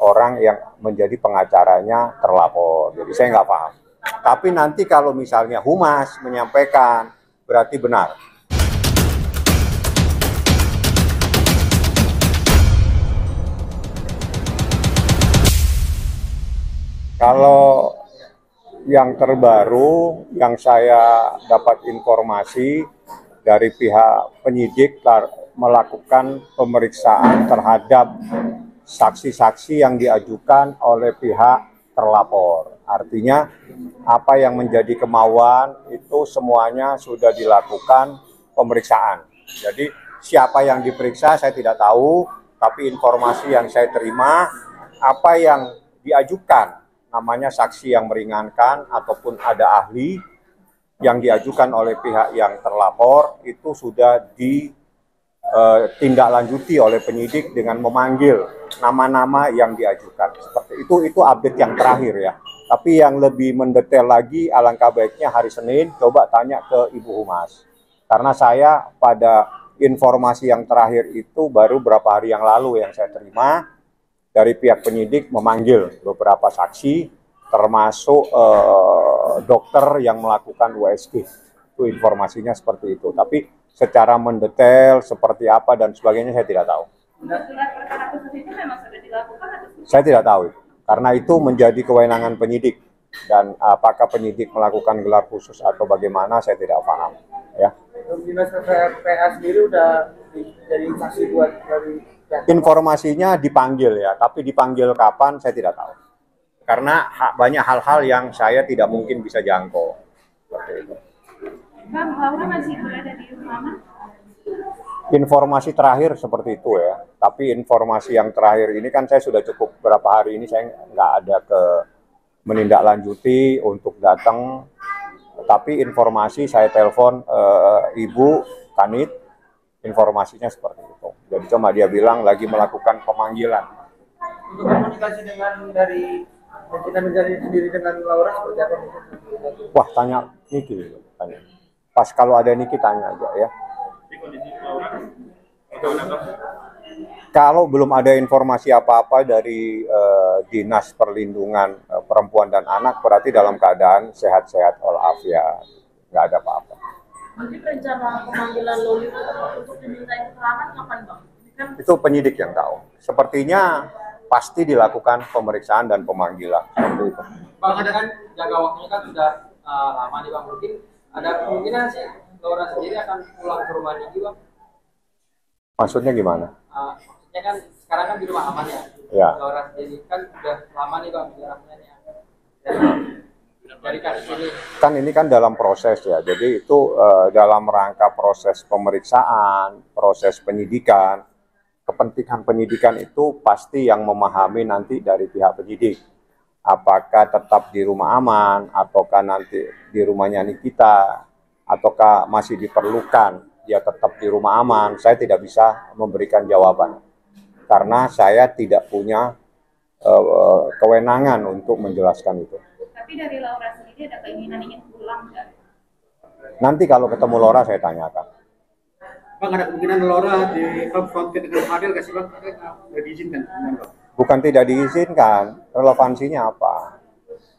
orang yang menjadi pengacaranya terlapor. Jadi saya nggak paham. Tapi nanti kalau misalnya Humas menyampaikan, berarti benar. Kalau yang terbaru yang saya dapat informasi dari pihak penyidik melakukan pemeriksaan terhadap saksi-saksi yang diajukan oleh pihak terlapor. Artinya apa yang menjadi kemauan itu semuanya sudah dilakukan pemeriksaan. Jadi siapa yang diperiksa saya tidak tahu, tapi informasi yang saya terima apa yang diajukan, namanya saksi yang meringankan ataupun ada ahli yang diajukan oleh pihak yang terlapor itu sudah ditindaklanjuti oleh penyidik dengan memanggil nama-nama yang diajukan. Seperti itu update yang terakhir ya. Tapi yang lebih mendetail lagi alangkah baiknya hari Senin coba tanya ke Ibu Humas. Karena saya pada informasi yang terakhir itu baru beberapa hari yang lalu yang saya terima dari pihak penyidik memanggil beberapa saksi termasuk dokter yang melakukan USG. Itu informasinya seperti itu. Tapi secara mendetail seperti apa dan sebagainya saya tidak tahu. Surat perkara khusus itu memang sudah dilakukan atau tidak? Saya tidak tahu. Karena itu menjadi kewenangan penyidik. Dan apakah penyidik melakukan gelar khusus atau bagaimana saya tidak paham. Ya. Dinas PPA sendiri udah jadi saksi buat dari informasinya dipanggil ya, tapi dipanggil kapan saya tidak tahu. Karena banyak hal-hal yang saya tidak mungkin bisa jangkau. Seperti itu. Bang, Laura masih berada di rumah? Informasi terakhir seperti itu ya. Tapi informasi yang terakhir ini kan saya sudah cukup beberapa hari ini saya nggak ada ke menindaklanjuti untuk datang. Tapi informasi saya telepon Ibu Kanit, informasinya seperti itu. Jadi cuma dia bilang lagi melakukan pemanggilan. untuk komunikasi dengan dari kita menjadi sendiri dengan Laura seperti apa? Wah, tanya Niki, tanya. Pas kalau ada Niki tanya aja ya. Kalau belum ada informasi apa-apa dari Dinas Perlindungan Perempuan dan Anak, berarti dalam keadaan sehat-sehat walafiat, nggak ada apa-apa. Mungkin rencana pemanggilan Loli untuk dimintai keterangan kapan, Bang? Itu penyidik yang tahu. Sepertinya pasti dilakukan pemeriksaan dan pemanggilan. Seperti itu. Bang, ada kan jangka waktunya kan sudah lama nih Bang, mungkin ada kemungkinan sih Laura sendiri akan pulang ke rumah Niki Bang. Maksudnya gimana? Maksudnya kan sekarang kan di rumah aman ya. Ya. Laura sendiri kan sudah lama nih Bang jaraknya ya. Dari kasus ini. Kan ini kan dalam proses ya, jadi itu dalam rangka proses pemeriksaan, proses penyidikan. Kepentingan penyidikan itu pasti yang memahami nanti dari pihak penyidik. Apakah tetap di rumah aman, ataukah nanti di rumahnya Nikita, ataukah masih diperlukan dia tetap di rumah aman. Saya tidak bisa memberikan jawaban. Karena saya tidak punya kewenangan untuk menjelaskan itu. Tapi dari Laura sendiri ada keinginan ingin pulang nggak? Nanti kalau ketemu Laura saya tanyakan. Bang, ada kemungkinan Laura dikonfrontir dengan Fadil kasih Bang, nggak diizinkan Bang? Bukan tidak diizinkan, relevansinya apa?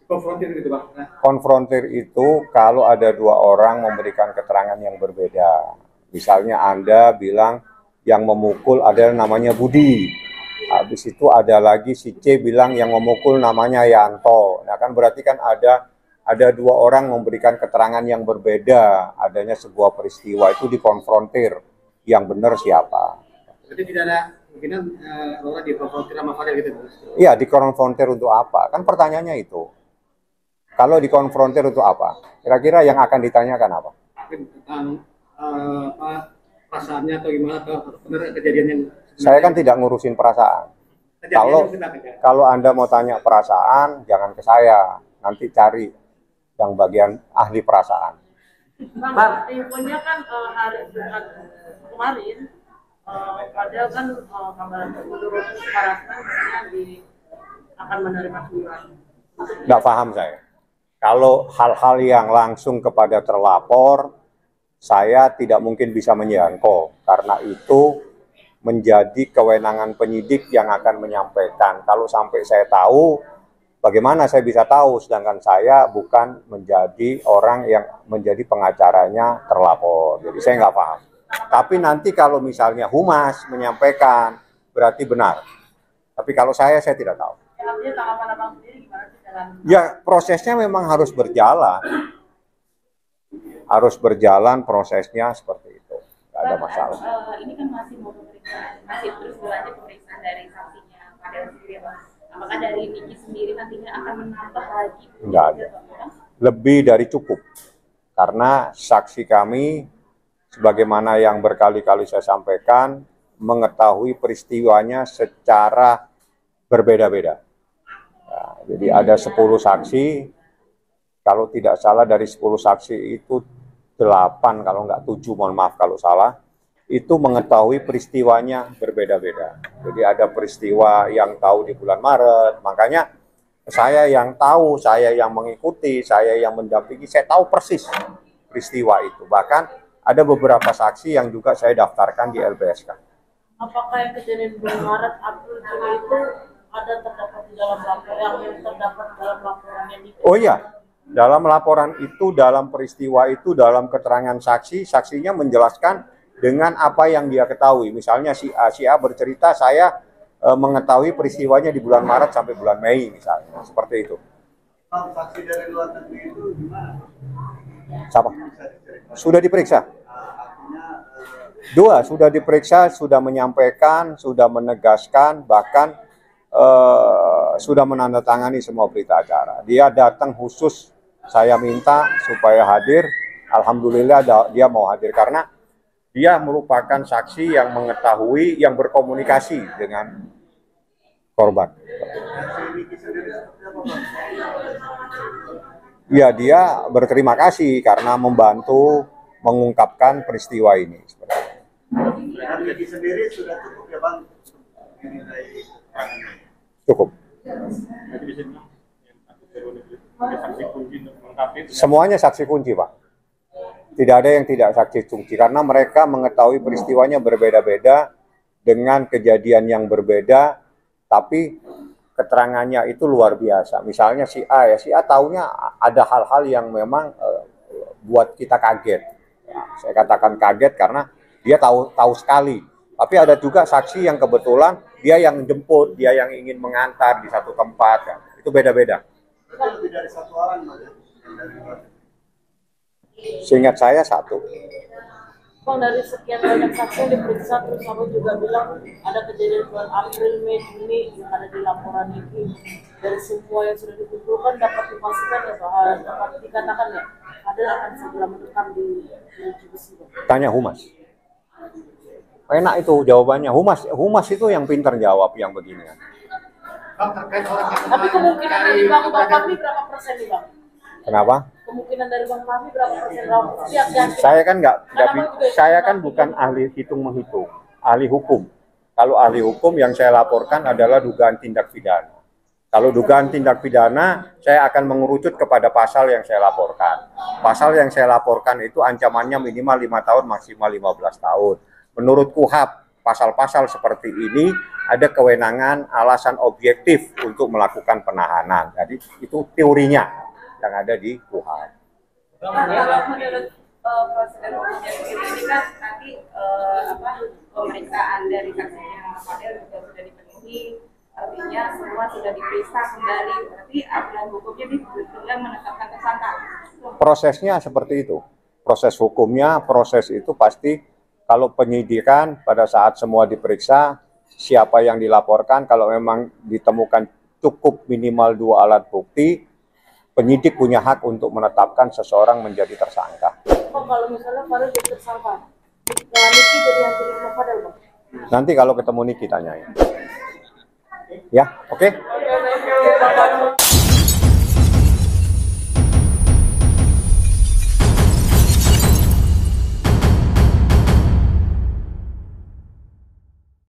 Konfrontir gitu Bang. Konfrontir itu kalau ada dua orang memberikan keterangan yang berbeda. Misalnya Anda bilang yang memukul adalah namanya Budi. Habis itu ada lagi si C bilang yang memukul namanya Yanto. Nah kan berarti kan ada dua orang memberikan keterangan yang berbeda. Adanya sebuah peristiwa itu dikonfrontir. Yang benar siapa? Berarti tidak ada kemungkinan Laura dikonfrontir sama Fadil gitu? Iya, dikonfrontir untuk apa? Kan pertanyaannya itu. Kalau dikonfrontir untuk apa? Kira-kira yang akan ditanyakan apa? Tentang perasaannya atau gimana, atau benar kejadian yang Saya kan tidak ngurusin perasaan. Kalau Anda mau tanya perasaan, jangan ke saya. Nanti cari yang bagian ahli perasaan. Bang, infonya kan hari Jumat kemarin, padahal kan kabar menurut Parasman akan menerima surat. Nggak paham saya. Kalau hal-hal yang langsung kepada terlapor, saya tidak mungkin bisa menjangkau. Karena itu menjadi kewenangan penyidik yang akan menyampaikan. Kalau sampai saya tahu, bagaimana saya bisa tahu, sedangkan saya bukan menjadi orang yang menjadi pengacaranya terlapor. Jadi saya nggak paham. Tapi nanti kalau misalnya Humas menyampaikan, berarti benar. Tapi kalau saya tidak tahu. Artinya tanggapan abang sendiri gimana sih dalam? Ya, prosesnya memang harus berjalan. Harus berjalan prosesnya seperti itu. Nggak ada masalah. Ini kan masih mau pemeriksaan, masih terus berlanjut pemeriksaan dari saksinya Fadel sendiri, Bang. Apakah dari Niki sendiri nantinya akan menambah lagi? Enggak ada. Lebih dari cukup. Karena saksi kami, sebagaimana yang berkali-kali saya sampaikan, mengetahui peristiwanya secara berbeda-beda. Nah, jadi ada 10 saksi, kalau tidak salah dari 10 saksi itu 8, kalau nggak 7, mohon maaf kalau salah, itu mengetahui peristiwanya berbeda-beda. Jadi ada peristiwa yang tahu di bulan Maret, makanya saya yang tahu, saya yang mengikuti, saya yang mendampingi, saya tahu persis peristiwa itu. Bahkan ada beberapa saksi yang juga saya daftarkan di LPSK. Apakah yang kejadian bulan Maret, April, Juli itu ada terdapat di dalam laporan yang terdapat dalam laporan yang di? Oh iya, dalam laporan itu, dalam peristiwa itu, dalam keterangan saksi, saksinya menjelaskan dengan apa yang dia ketahui. Misalnya si A bercerita, saya mengetahui peristiwanya di bulan Maret sampai bulan Mei misalnya, seperti itu. Saksi dari luar negeri itu gimana? Siapa? Sudah diperiksa? Artinya 2 sudah diperiksa, sudah menyampaikan, sudah menegaskan, bahkan sudah menandatangani semua berita acara. Dia datang khusus, saya minta supaya hadir. Alhamdulillah dia mau hadir karena dia merupakan saksi yang mengetahui, yang berkomunikasi dengan korban. Ya, dia berterima kasih karena membantu mengungkapkan peristiwa ini. Niki sendiri sudah cukup ya Bang? Cukup. Semuanya saksi kunci, Pak. Tidak ada yang tidak saksi kunci karena mereka mengetahui peristiwanya berbeda-beda dengan kejadian yang berbeda, tapi keterangannya itu luar biasa. Misalnya si A tahunya ada hal-hal yang memang buat kita kaget. Ya, saya katakan kaget karena dia tahu sekali. Tapi ada juga saksi yang kebetulan dia yang jemput, dia yang ingin mengantar di satu tempat. Ya. Itu beda-beda. Lebih dari 1 orang, Bang. Seingat saya 1. Bang, dari sekian banyak saksi yang diperiksa, terus kamu juga bilang ada kejadian bulan April, Mei, Juni yang ada di laporan ini. Dari semua yang sudah dikumpulkan dapat dipastikan ya Pak, dapat dikatakan ya, ada akan segera mendekam di besi. Tanya Humas. Enak itu jawabannya. Humas itu yang pintar jawab yang beginian. Bang, terkait orang yang Tapi kemungkinan dari Bang Fahmi berapa persen nih Bang? Kenapa? Kemungkinan dari Bang Fahmi berapa persen? Siap ganti. Saya kan saya kan bukan ahli hitung menghitung, ahli hukum. Kalau ahli hukum yang saya laporkan adalah dugaan tindak pidana. Kalau dugaan tindak pidana, saya akan mengerucut kepada pasal yang saya laporkan. Pasal yang saya laporkan itu ancamannya minimal 5 tahun, maksimal 15 tahun. Menurut KUHP, pasal-pasal seperti ini ada kewenangan alasan objektif untuk melakukan penahanan. Jadi itu teorinya yang ada di KUHP. Kalau menurut prosedur hukumnya sendiri ini kan nanti pemeriksaan dari saksinya Fadel juga sudah dipenuhi, artinya semua sudah diperiksa kembali, berarti aturan hukumnya juga menetapkan tersangka. Prosesnya seperti itu. Proses hukumnya, proses itu pasti kalau penyidikan pada saat semua diperiksa, siapa yang dilaporkan, kalau memang ditemukan cukup minimal 2 alat bukti, penyidik punya hak untuk menetapkan seseorang menjadi tersangka. Bang, kalau misalnya Fadel jadi tersangka, Niki jadi yang pilih sama Fadel Bang? Nanti kalau ketemu Niki tanyain. Ya, oke?